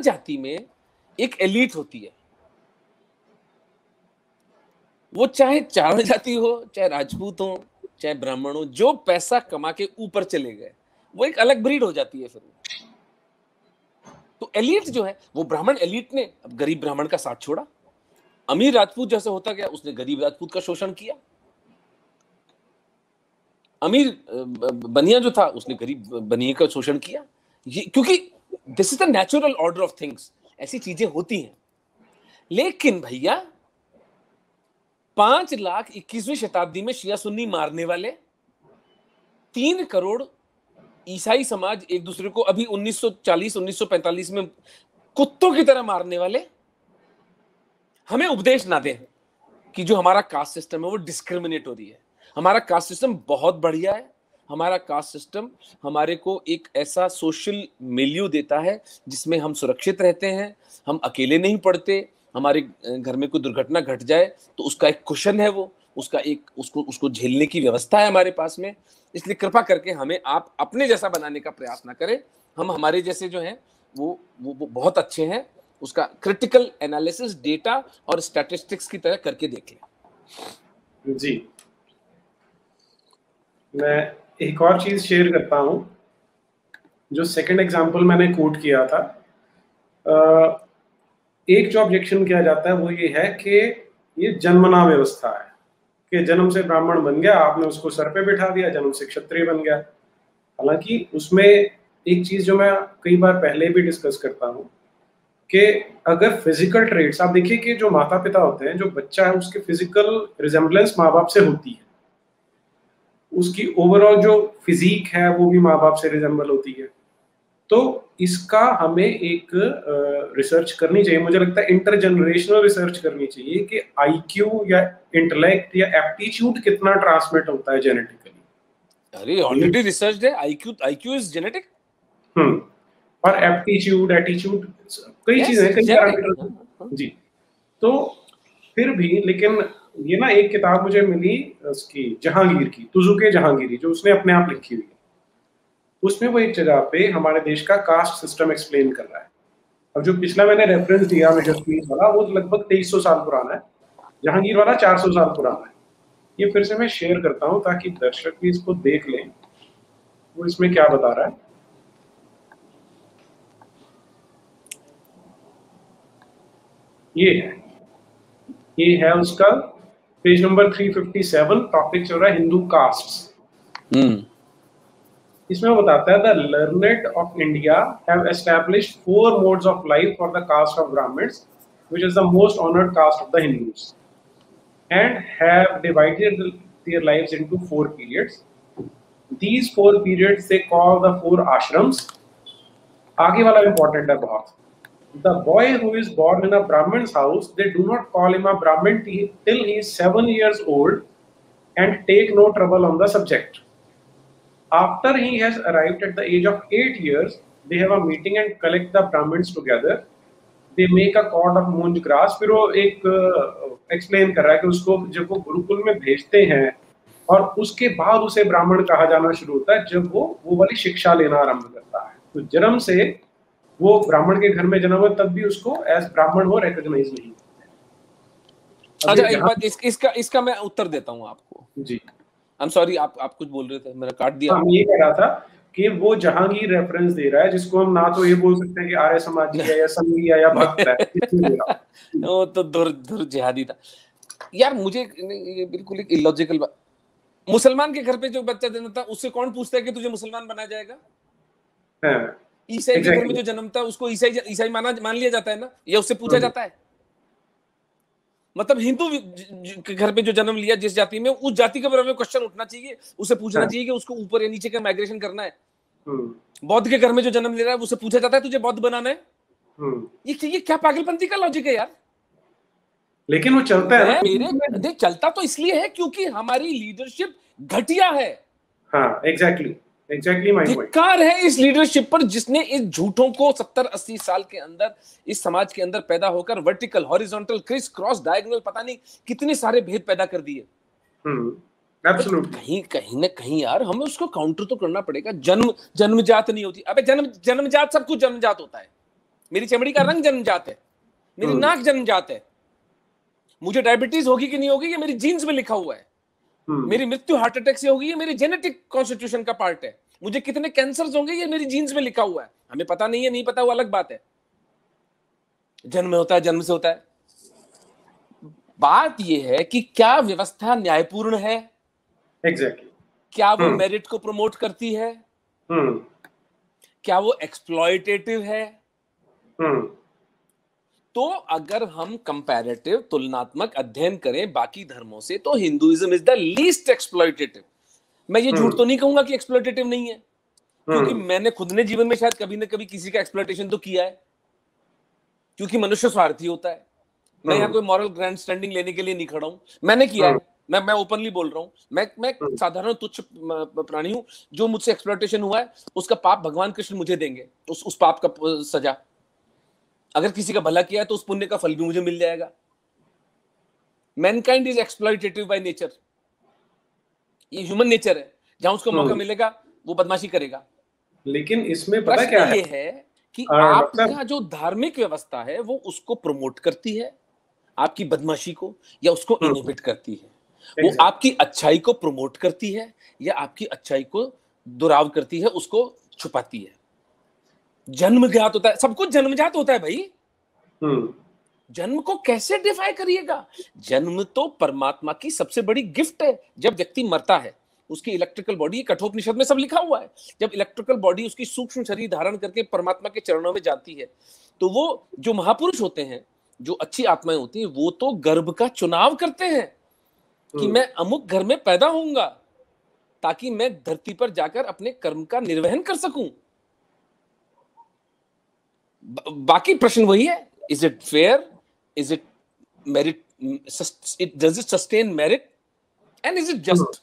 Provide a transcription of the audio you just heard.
जाति में एक एलीट होती है, वो चाहे चारण जाति हो, चाहे राजपूत हो, चाहे ब्राह्मण हो, जो पैसा कमा के ऊपर चले गए वो एक अलग ब्रीड हो जाती है फिर। तो एलीट जो है वो ब्राह्मण एलीट ने अब गरीब ब्राह्मण का साथ छोड़ा, अमीर राजपूत जैसे होता गया उसने गरीब राजपूत का शोषण किया, अमीर बनिया जो था उसने गरीब बनिए का शोषण किया। ये क्योंकि this is the natural order of things, ऐसी चीजें होती हैं। लेकिन भैया 5 लाख 21वीं शताब्दी में शिया सुन्नी मारने वाले, 3 करोड़ ईसाई समाज एक दूसरे को अभी 1940-1945 में कुत्तों की तरह मारने वाले हमें उपदेश ना दें कि जो हमारा कास्ट सिस्टम है वो डिस्क्रिमिनेटरी है। हमारा कास्ट सिस्टम बहुत बढ़िया है। हमारा कास्ट सिस्टम हमारे को एक ऐसा सोशल मिलियू देता है जिसमें हम सुरक्षित रहते हैं, हम अकेले नहीं पड़ते, हमारे घर में कोई दुर्घटना घट जाए तो उसका एक कुशन है, वो उसका एक उसको झेलने की व्यवस्था है हमारे पास में। इसलिए कृपा करके हमें आप अपने जैसा बनाने का प्रयास ना करें। हम हमारे जैसे जो हैं वो बहुत अच्छे हैं, उसका क्रिटिकल एनालिसिस डेटा और स्टैटिस्टिक्स की तरह करके देख लें। जी, मैं एक और चीज शेयर करता हूं। जो सेकंड एग्जांपल मैंने कोट किया था, एक जो ऑब्जेक्शन किया जाता है वो ये है कि ये जन्मना व्यवस्था है कि जन्म से ब्राह्मण बन गया, आपने उसको सर पे बिठा दिया, जन्म से क्षत्रिय बन गया। हालांकि उसमें एक चीज जो मैं कई बार पहले भी डिस्कस करता हूँ कि अगर फिजिकल ट्रेट्स आप देखिए कि जो माता पिता होते हैं, जो बच्चा है उसके फिजिकल रिजेम्बलेंस माँ बाप से होती है, उसकी ओवरऑल जो फिजिक है वो भी माँ बाप से रिजेम्बल होती है। तो इसका हमें एक रिसर्च करनी चाहिए, मुझे लगता है इंटरजेनरेशनल रिसर्च करनी चाहिए कि आईक्यू या इंटेलेक्ट या एप्टीट्यूड कितना ट्रांसमिट होता है जेनेटिकली। अरे ऑलरेडी रिसर्च है, आईक्यू इज जेनेटिक। और एप्टीट्यूड, एटीट्यूड, कई चीजें, कई पैरामीटर। जी, तो फिर भी लेकिन ये ना एक किताब मुझे मिली उसकी जहांगीर की, तुजुके जहांगीरी, जो उसने अपने आप लिखी हुई है। उसमें वो एक जगह पे हमारे देश का कास्ट सिस्टम एक्सप्लेन कर रहा है। अब जो पिछला मैंने रेफरेंस दिया मेजर वाला वो लगभग 2300 साल पुराना है, जहांगीर वाला 400 साल पुराना है। ये फिर से मैं शेयर करता हूँ ताकि दर्शक भी इसको देख लें वो इसमें क्या बता रहा है। ये है उसका पेज नंबर 357, टॉपिक चल रहा है हिंदू कास्ट्स। इसमें बताता है the learned of India have established 4 modes of life for the caste of Brahmins which is the most honoured caste of the Hindus and have divided their lives into 4 periods. These 4 periods they call the 4 ashrams. आगे वाला important है बहुत। The boy who is born in a Brahmin's house, they do not call him a Brahmin till he is 7 years old and take no trouble on the subject. After he has arrived at the age of 8 years, they have a meeting and collect the Brahmins together. They make a cord of munj grass. फिर वो एक explain कर रहा है कि उसको जब वो गुरुकुल में भेजते हैं और उसके बाद उसे ब्राह्मण कहा जाना शुरू होता है जब वो वाली शिक्षा लेना आरंभ करता है। तो जन्म से वो ब्राह्मण के घर में जन्म हुआ तब भी उसको एज ब्राह्मण वो रिकॉग्नाइज नहीं होता। अच्छा, एक बात इसका मैं उत्तर देता हूँ आपको। जी, आई एम सॉरी, आप कुछ बोल रहे थे, मेरा काट दिया। हम ये कह रहा था कि वो जहांगीर रेफरेंस दे रहा है जिसको हम ना तो ये बोल सकते हैं कि आर्य समाजी है या संघी है या भक्त है। वो तो धुर जिहादी था यार। मुझे ये बिल्कुल एक इलॉजिकल बात। मुसलमान के घर पे जो बच्चा जन्मता है उससे कौन पूछता है कि तुझे मुसलमान बनाया जाएगा? ईसाई के घर में जो जन्मता है उसको ईसाई मान लिया जाता है ना, या उससे पूछा जाता है? मतलब हिंदू के घर पे जो जन्म लिया जिस जाति में, उस जाति के बारे में क्वेश्चन उठना चाहिए, उसे पूछना चाहिए कि उसको ऊपर या नीचे का माइग्रेशन करना है। बौद्ध के घर में जो जन्म ले रहा है उसे पूछा जाता है तुझे बौद्ध बनाना है? ये क्या पागलपंती का लॉजिक है यार। लेकिन वो चलता है मेरे देख, चलता तो इसलिए है क्योंकि हमारी लीडरशिप घटिया है। हाँ, एग्जैक्टली धिक्कार है इस लीडरशिप पर जिसने इस झूठों को 70-80 साल के अंदर इस समाज के अंदर पैदा होकर vertical, horizontal, criss cross, diagonal, पता नहीं कितने सारे भेद पैदा कर दिए। कहीं ना कहीं यार हमें उसको काउंटर तो करना पड़ेगा। जन्मजात नहीं होती। अबे जन्मजात सब कुछ जन्मजात होता है। मेरी चमड़ी का रंग जन्मजात है, मेरी नाक जन्मजात है, मुझे डायबिटीज होगी कि नहीं होगी ये मेरी जीन्स में लिखा हुआ है, मेरी मृत्यु हार्ट अटैक से होगी ये मेरी जेनेटिक कॉन्स्टिट्यूशन का पार्ट है, मुझे कितने कैंसर्स होंगे ये मेरी जीन्स में लिखा हुआ है। हमें पता नहीं है, नहीं पता वो अलग बात है, जन्म होता है, जन्म से होता है। बात यह है कि क्या व्यवस्था न्यायपूर्ण है, एग्जैक्टली क्या वो मेरिट को प्रमोट करती है, क्या वो एक्सप्लॉयटेटिव है। तो अगर हम कंपैरेटिव तुलनात्मक अध्ययन करें बाकी धर्मों से तो Hinduism is the least exploitative. मैं ये झूठ तो नहीं कहूंगा कि एक्सप्लॉयटेटिव नहीं है, क्योंकि मैंने खुद ने जीवन में शायद कभी ना कभी किसी का एक्सप्लॉयटेशन तो किया है, क्योंकि मनुष्य स्वार्थी होता है। मैं यहाँ कोई मॉरल ग्रैंड स्टैंडिंग लेने के लिए नहीं खड़ा हूं, मैंने किया है, मैं ओपनली बोल रहा हूं। मैं साधारण तुच्छ प्राणी हूं, जो मुझसे एक्सप्लॉयटेशन हुआ है उसका पाप भगवान कृष्ण मुझे देंगे, उस पाप का सजा। अगर किसी का भला किया है तो उस पुण्य का फल भी मुझे मिल जाएगा। Mankind is exploitative by nature, ये ह्यूमन नेचर है, जहां उसको मौका मिलेगा वो बदमाशी करेगा। लेकिन इसमें पता क्या है, ये है कि आपका जो धार्मिक व्यवस्था है वो उसको प्रमोट करती है, आपकी बदमाशी को, या उसको इनहिबिट करती है। वो आपकी अच्छाई को प्रमोट करती है या आपकी अच्छाई को दुराव करती है, उसको छुपाती है। जन्मजात होता है, सब कुछ जन्मजात होता है भाई। जन्म को कैसे डिफाई करिएगा? जन्म तो परमात्मा की सबसे बड़ी गिफ्ट है। जब व्यक्ति मरता है उसकी इलेक्ट्रिकल बॉडी, कठोपनिषद में सब लिखा हुआ है, जब इलेक्ट्रिकल बॉडी उसकी सूक्ष्म शरीर धारण करके परमात्मा के चरणों में जाती है, तो वो जो महापुरुष होते हैं, जो अच्छी आत्माएं होती हैं, वो तो गर्भ का चुनाव करते हैं कि मैं अमुक घर में पैदा होऊंगा ताकि मैं धरती पर जाकर अपने कर्म का निर्वहन कर सकूं। बाकी प्रश्न वही है, is it fair, is it merit, does it sustain merit, and is it just?